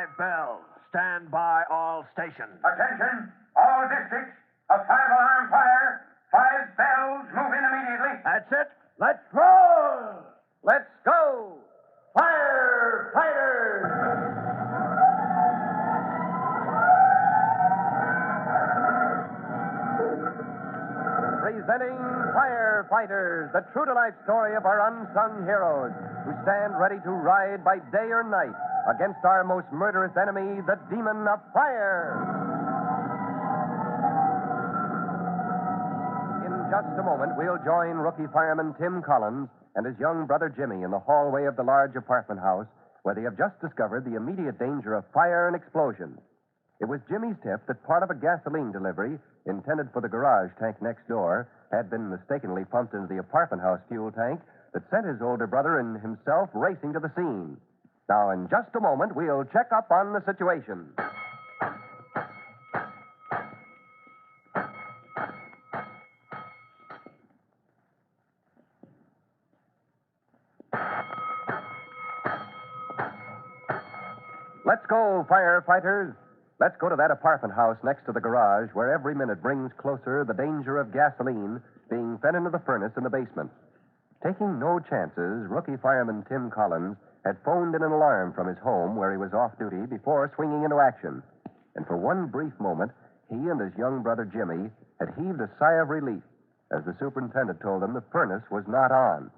5 bells. Stand by all stations. Attention, all districts. A 5-alarm fire. 5 bells. Move in immediately. That's it. Let's roll. Let's go. Firefighters. Presenting Firefighters, the true-to-life story of our unsung heroes who stand ready to ride by day or night against our most murderous enemy, the demon of fire. In just a moment, we'll join rookie fireman Tim Collins and his young brother Jimmy in the hallway of the large apartment house where they have just discovered the immediate danger of fire and explosion. It was Jimmy's tip that part of a gasoline delivery intended for the garage tank next door had been mistakenly pumped into the apartment house fuel tank that sent his older brother and himself racing to the scene. Now, in just a moment, we'll check up on the situation. Let's go, firefighters. Let's go to that apartment house next to the garage where every minute brings closer the danger of gasoline being fed into the furnace in the basement. Taking no chances, rookie fireman Tim Collins had phoned in an alarm from his home where he was off duty before swinging into action. And for one brief moment, he and his young brother Jimmy had heaved a sigh of relief as the superintendent told them the furnace was not on.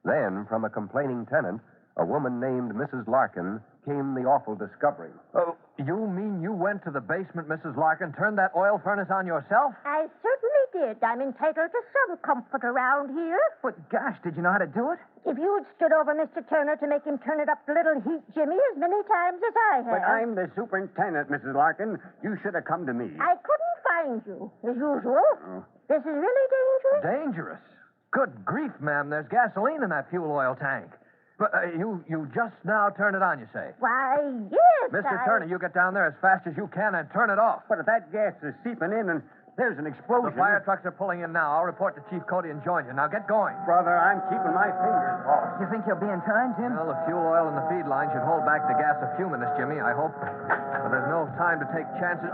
Then, from a complaining tenant, a woman named Mrs. Larkin, came the awful discovery. Oh, you mean you went to the basement, Mrs. Larkin, turned that oil furnace on yourself? I certainly did. I'm entitled to some comfort around here. But gosh, did you know how to do it? If you had stood over Mr. Turner to make him turn it up a little heat, Jimmy, as many times as I have. But I'm the superintendent, Mrs. Larkin. You should have come to me. I couldn't find you, as usual. Oh. This is really dangerous. Dangerous? Good grief, ma'am. There's gasoline in that fuel oil tank. But you just now turned it on, you say? Why, yes, Mr. Turner, you get down there as fast as you can and turn it off. But if that gas is seeping in and there's an explosion... The fire trucks are pulling in now. I'll report to Chief Cody and join you. Now get going. Brother, I'm keeping my fingers crossed. You think you'll be in time, Tim? Well, the fuel oil in the feed line should hold back the gas a few minutes, Jimmy, I hope. But there's no time to take chances.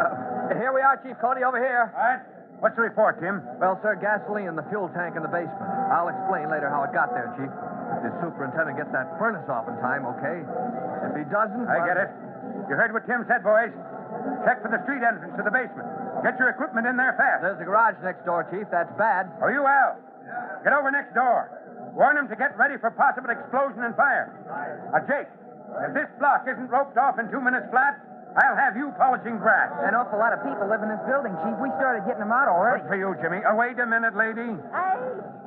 Here we are, Chief Cody, over here. All right. What's the report, Tim? Well, sir, gasoline in the fuel tank in the basement. I'll explain later how it got there, Chief. If the superintendent gets that furnace off in time, okay? If he doesn't... I get it. You heard what Tim said, boys. Check for the street entrance to the basement. Get your equipment in there fast. There's a garage next door, Chief. That's bad. Oh, you, Al? Get over next door. Warn them to get ready for possible explosion and fire. Jake, if this block isn't roped off in 2 minutes flat, I'll have you polishing grass. An awful lot of people live in this building, Chief. We started getting them out already. Good for you, Jimmy. Wait a minute, lady.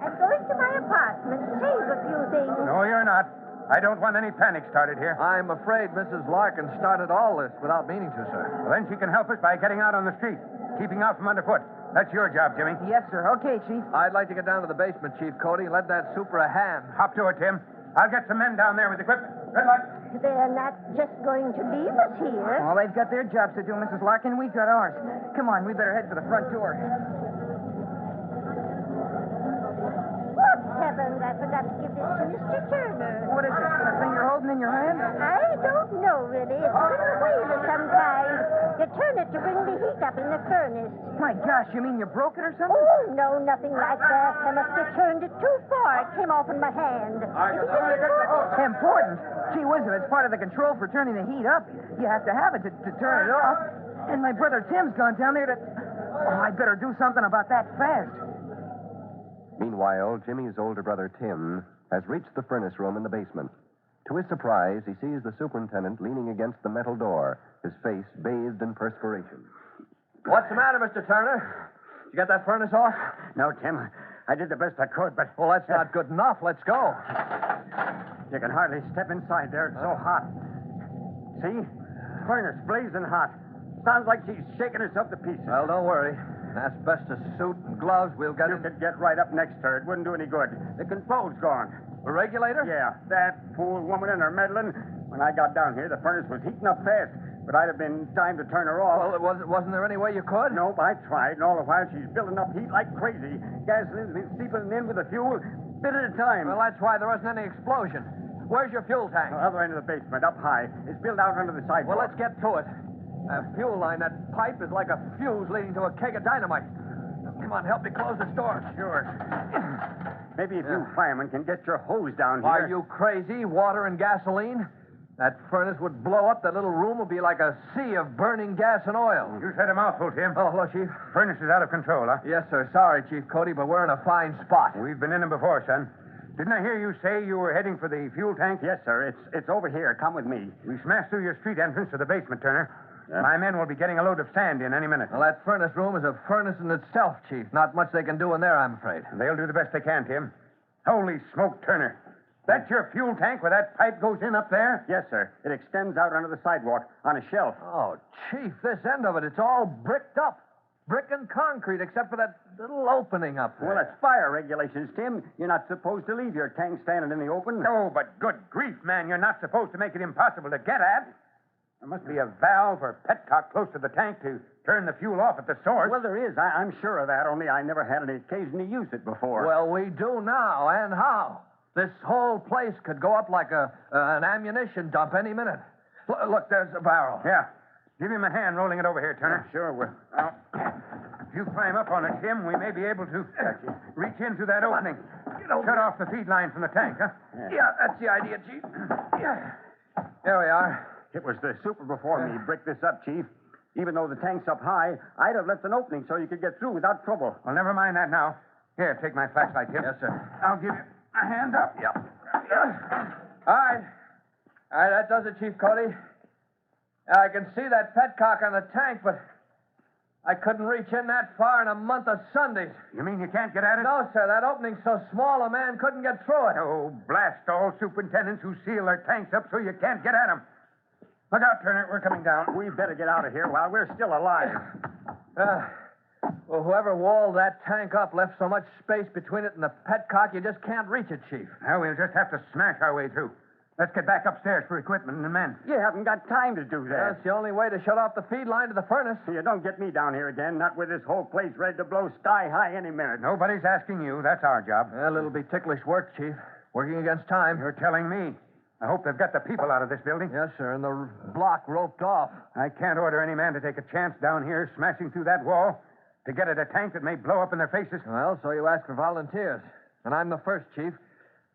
I'm going to my apartment, save a few things. No, you're not. I don't want any panic started here. I'm afraid Mrs. Larkin started all this without meaning to, sir. Well, then she can help us by getting out on the street, keeping out from underfoot. That's your job, Jimmy. Yes, sir. Okay, Chief. I'd like to get down to the basement, Chief Cody, and let that super a hand. Hop to it, Tim. I'll get some men down there with equipment. Good luck. They're not just going to leave us here. Well, they've got their jobs to do, Mrs. Larkin. We've got ours. Come on, we better head for the front door. Good heavens, I forgot to give this to Mr. Turner. What is it? A thing you're holding in your hand? I don't know, really. It's a little wheel of some kind. You turn it to bring the heat up in the furnace. My gosh, you mean you broke it or something? Oh, no, nothing like that. I must have turned it too far. It came off in my hand. Important? Gee whiz, if it's part of the control for turning the heat up, you have to have it to turn it off. And my brother Tim's gone down there to... Oh, I better do something about that fast. Meanwhile, Jimmy's older brother Tim has reached the furnace room in the basement. To his surprise, he sees the superintendent leaning against the metal door, his face bathed in perspiration. What's the matter, Mr. Turner? Did you get that furnace off? No, Tim. I did the best I could, but... Well, that's not good enough. Let's go. You can hardly step inside there. It's so hot. See? Furnace blazing hot. Sounds like she's shaking herself to pieces. Well, don't worry. Asbestos suit and gloves, we'll get You it. could get right up next to her. It wouldn't do any good. The control's gone. A regulator? Yeah, that fool woman and her meddling. When I got down here, the furnace was heating up fast, but I'd have been time to turn her off. Well, wasn't there any way you could? Nope, I tried, and all the while she's building up heat like crazy. Gasoline's been seeping in with the fuel, bit at a time. Well, that's why there wasn't any explosion. Where's your fuel tank? Other end of the basement, up high. It's built out under the sidewalk. Well, let's get to it. That fuel line, that pipe is like a fuse leading to a keg of dynamite. Come on, help me close this door. Sure. Maybe if you firemen can get your hose down here. Are you crazy? Water and gasoline? That furnace would blow up. That little room would be like a sea of burning gas and oil. You said a mouthful, Tim. Oh, hello, Chief. Furnace is out of control, huh? Yes, sir. Sorry, Chief Cody, but we're in a fine spot. We've been in them before, son. Didn't I hear you say you were heading for the fuel tank? Yes, sir. It's over here. Come with me. We smashed through your street entrance to the basement, Turner. Yeah. My men will be getting a load of sand in any minute. Well, that furnace room is a furnace in itself, Chief. Not much they can do in there, I'm afraid. They'll do the best they can, Tim. Holy smoke, Turner. That's your fuel tank where that pipe goes in up there? Yes, sir. It extends out under the sidewalk on a shelf. Oh, Chief, this end of it, it's all bricked up. Brick and concrete, except for that little opening up there. Well, that's fire regulations, Tim. You're not supposed to leave your tank standing in the open. No, but good grief, man. You're not supposed to make it impossible to get at. There must be a valve or petcock close to the tank to turn the fuel off at the source. Well, there is. I'm sure of that, only I never had any occasion to use it before. Well, we do now, and how? This whole place could go up like an ammunition dump any minute. Look, there's a barrel. Yeah. Give him a hand rolling it over here, Turner. Yeah, sure. If you climb up on it, Tim, we may be able to reach into that opening. Shut off the feed line from the tank, huh? Yeah, that's the idea, Chief. Yeah. There we are. It was the super before me bricked this up, Chief. Even though the tank's up high, I'd have left an opening so you could get through without trouble. Well, never mind that now. Here, take my flashlight, Tim. Yes, sir. I'll give you a hand up. Yep. All right. All right, that does it, Chief Cody. I can see that petcock on the tank, but I couldn't reach in that far in a month of Sundays. You mean you can't get at it? No, sir. That opening's so small a man couldn't get through it. Oh, blast all superintendents who seal their tanks up so you can't get at them. Look out, Turner. We're coming down. We better get out of here while we're still alive. Well, whoever walled that tank up left so much space between it and the petcock, you just can't reach it, Chief. Well, we'll just have to smash our way through. Let's get back upstairs for equipment and men. You haven't got time to do that. That's the only way to shut off the feed line to the furnace. You don't get me down here again, not with this whole place ready to blow sky high any minute. Nobody's asking you. That's our job. Well, it'll be ticklish work, Chief. Working against time. You're telling me. I hope they've got the people out of this building. Yes, sir, and the block roped off. I can't order any man to take a chance down here smashing through that wall to get at a tank that may blow up in their faces. Well, so you ask for volunteers. And I'm the first, Chief.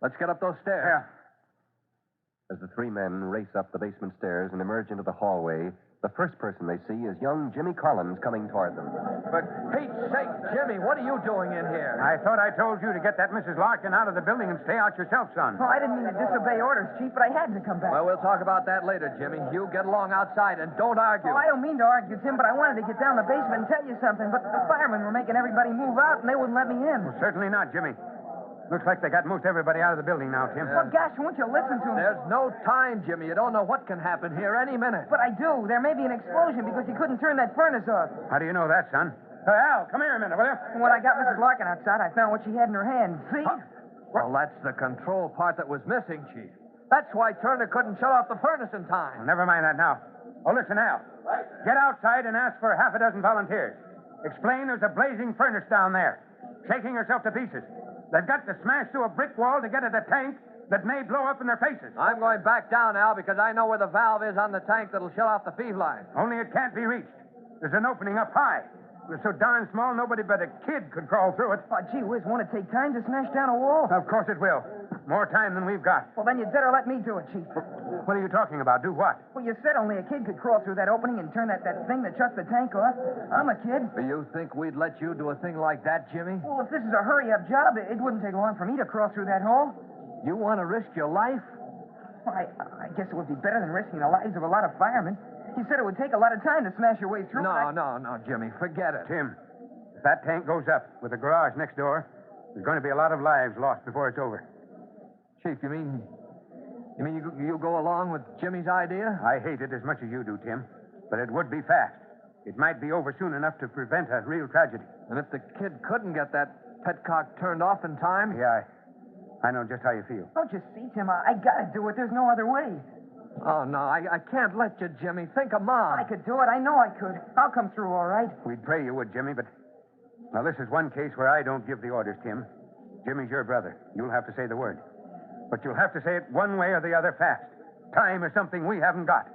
Let's get up those stairs. Yeah. As the three men race up the basement stairs and emerge into the hallway, the first person they see is young Jimmy Collins coming toward them. For Pete's sake, Jimmy, what are you doing in here? I thought I told you to get that Mrs. Larkin out of the building and stay out yourself, son. Oh, I didn't mean to disobey orders, Chief, but I had to come back. Well, we'll talk about that later, Jimmy. You get along outside and don't argue. Oh, I don't mean to argue, Tim, but I wanted to get down the basement and tell you something. But the firemen were making everybody move out, and they wouldn't let me in. Well, certainly not, Jimmy. Looks like they got most everybody out of the building now, Tim. Well, gosh, won't you listen to me? There's no time, Jimmy. You don't know what can happen here any minute. But I do. There may be an explosion because you couldn't turn that furnace off. How do you know that, son? Al, come here a minute, will you? When I got Mrs. Larkin outside, I found what she had in her hand. See? Well, that's the control part that was missing, Chief. That's why Turner couldn't shut off the furnace in time. Well, never mind that now. Oh, listen, Al. Get outside and ask for half a dozen volunteers. Explain there's a blazing furnace down there, shaking herself to pieces. They've got to smash through a brick wall to get at a tank that may blow up in their faces. I'm going back down, Al, because I know where the valve is on the tank that'll shut off the feed line. Only it can't be reached. There's an opening up high. It's so darn small, nobody but a kid could crawl through it. Oh, gee whiz, won't it take time to smash down a wall? Of course it will. More time than we've got. Well, then you'd better let me do it, Chief. What are you talking about? Do what? Well, you said only a kid could crawl through that opening and turn that thing that shuts the tank off. I'm a kid. You think we'd let you do a thing like that, Jimmy? Well, if this is a hurry-up job, it wouldn't take long for me to crawl through that hole. You want to risk your life? Well, I guess it would be better than risking the lives of a lot of firemen. You said it would take a lot of time to smash your way through. No, Jimmy. Forget it. Tim, if that tank goes up with the garage next door, there's going to be a lot of lives lost before it's over. Chief, you mean you go along with Jimmy's idea? I hate it as much as you do, Tim, but it would be fast. It might be over soon enough to prevent a real tragedy. And if the kid couldn't get that petcock turned off in time? Yeah, I know just how you feel. Don't you see, Tim? I gotta do it. There's no other way. Oh, no, I can't let you, Jimmy. Think of Mom. I could do it. I know I could. I'll come through all right. We'd pray you would, Jimmy, but... Now, this is one case where I don't give the orders, Tim. Jimmy's your brother. You'll have to say the word. But you'll have to say it one way or the other fast. Time is something we haven't got.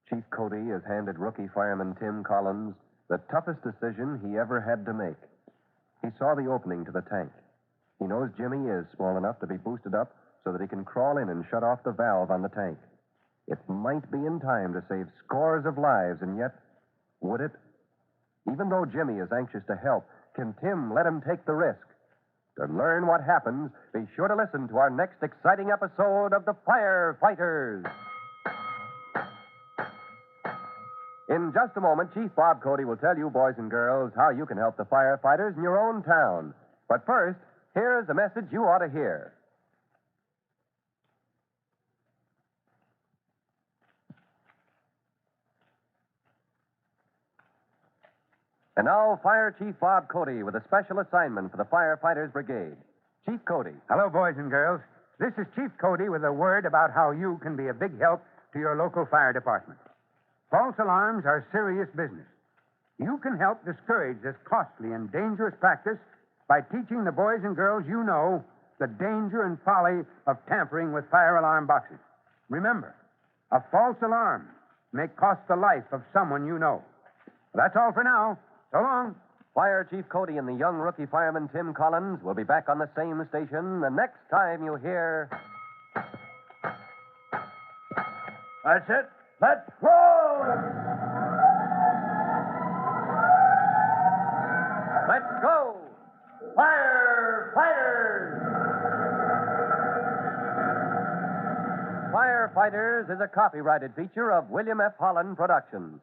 Chief Cody has handed rookie fireman Tim Collins the toughest decision he ever had to make. He saw the opening to the tank. He knows Jimmy is small enough to be boosted up so that he can crawl in and shut off the valve on the tank. It might be in time to save scores of lives, and yet, would it? Even though Jimmy is anxious to help, can Tim let him take the risk? To learn what happens, be sure to listen to our next exciting episode of the Firefighters. In just a moment, Chief Bob Cody will tell you, boys and girls, how you can help the firefighters in your own town. But first, here's a message you ought to hear. And now, Fire Chief Bob Cody with a special assignment for the Firefighters Brigade. Chief Cody. Hello, boys and girls. This is Chief Cody with a word about how you can be a big help to your local fire department. False alarms are serious business. You can help discourage this costly and dangerous practice by teaching the boys and girls you know the danger and folly of tampering with fire alarm boxes. Remember, a false alarm may cost the life of someone you know. That's all for now. So long. Fire Chief Cody and the young rookie fireman Tim Collins will be back on the same station the next time you hear... That's it. Let's roll! Let's go! Firefighters! Firefighters is a copyrighted feature of William F. Holland Productions.